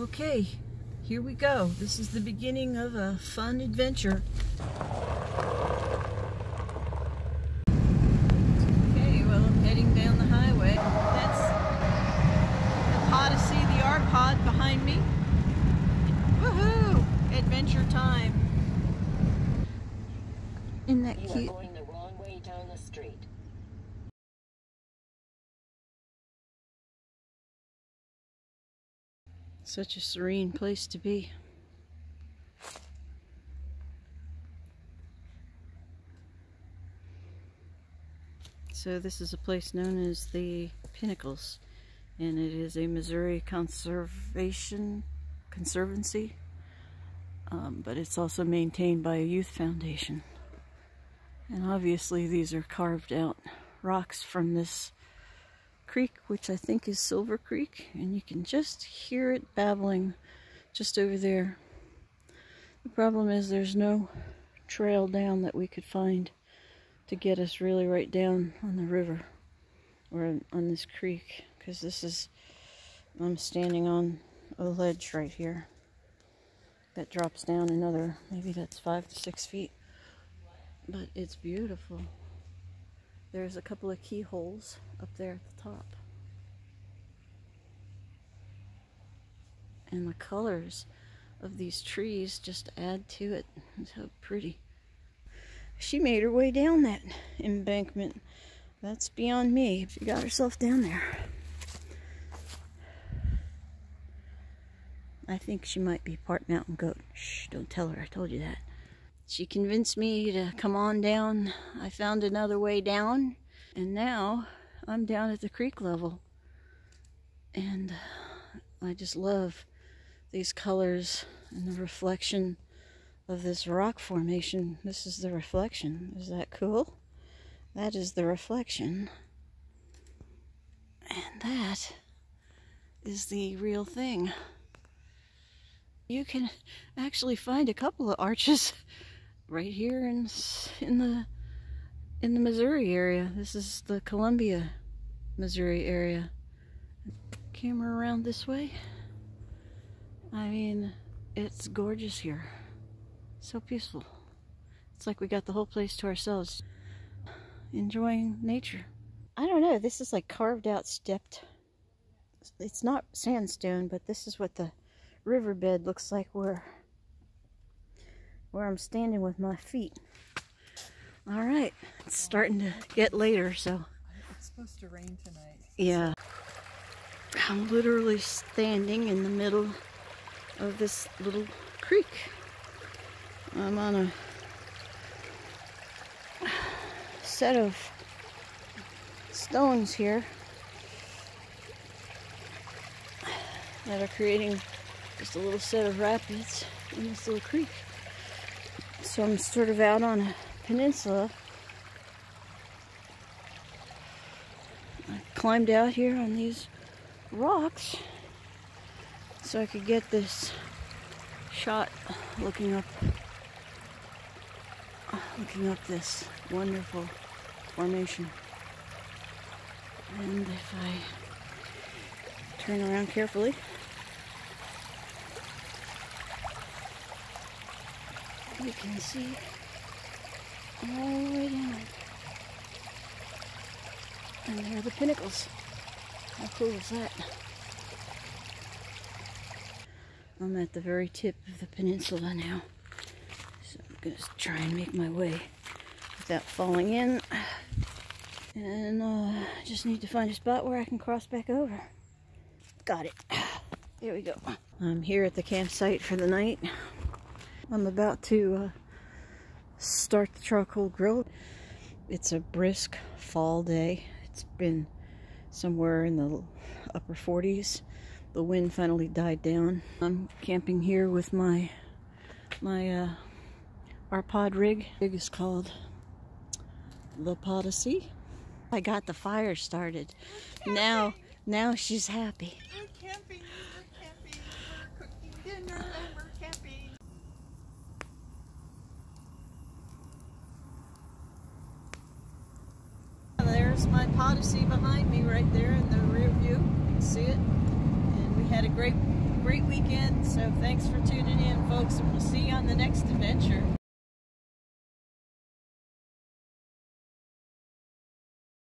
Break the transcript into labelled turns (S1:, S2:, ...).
S1: Okay, here we go. This is the beginning of a fun adventure. Okay, well, I'm heading down the highway. That's the Podyssey, the Rpod behind me. Woohoo! Adventure time. Isn't that cute?
S2: You are going the wrong way down the street.
S1: Such a serene place to be. So this is a place known as the Pinnacles, and it is a Missouri Conservancy, but it's also maintained by a youth foundation. And obviously these are carved out rocks from this creek, which I think is Silver Creek, and you can just hear it babbling just over there. The problem is there's no trail down that we could find to get us really right down on the river or on this creek, because this is, I'm standing on a ledge right here that drops down another, maybe that's 5 to 6 feet, but it's beautiful. There's a couple of keyholes up there at the top. And the colors of these trees just add to it. It's so pretty. She made her way down that embankment. That's beyond me. She got herself down there. I think she might be part mountain goat. Shh, don't tell her I told you that. She convinced me to come on down. I found another way down, and now I'm down at the creek level. And I just love these colors and the reflection of this rock formation. This is the reflection. Is that cool? That is the reflection. And that is the real thing. You can actually find a couple of arches right here in the Missouri area. This is the Columbia, Missouri area. Camera around this way. I mean, it's gorgeous here. So peaceful. It's like we got the whole place to ourselves. Enjoying nature. I don't know, this is like carved out, stepped. It's not sandstone, but this is what the riverbed looks like where I'm standing with my feet. Alright, it's starting to get later, so.
S3: It's supposed to rain tonight.
S1: Yeah. I'm literally standing in the middle of this little creek. I'm on a set of stones here that are creating just a little set of rapids in this little creek. So I'm sort of out on a peninsula. I climbed out here on these rocks so I could get this shot looking up this wonderful formation. And if I turn around carefully, you can see all the way down. And there are the Pinnacles. How cool is that? I'm at the very tip of the peninsula now. So I'm going to try and make my way without falling in. And I just need to find a spot where I can cross back over. Got it. Here we go. I'm here at the campsite for the night. I'm about to start the charcoal grill. It's a brisk fall day. It's been somewhere in the upper 40s. The wind finally died down. I'm camping here with my Rpod rig. The rig is called The Podyssey. I got the fire started. Now she's happy.
S3: We're camping, we're cooking dinner, and we're camping.
S1: There's my Podyssey behind me right there in the rear view. You can see it. And we had a great great weekend. So thanks for tuning in, folks, and we'll see you on the next adventure.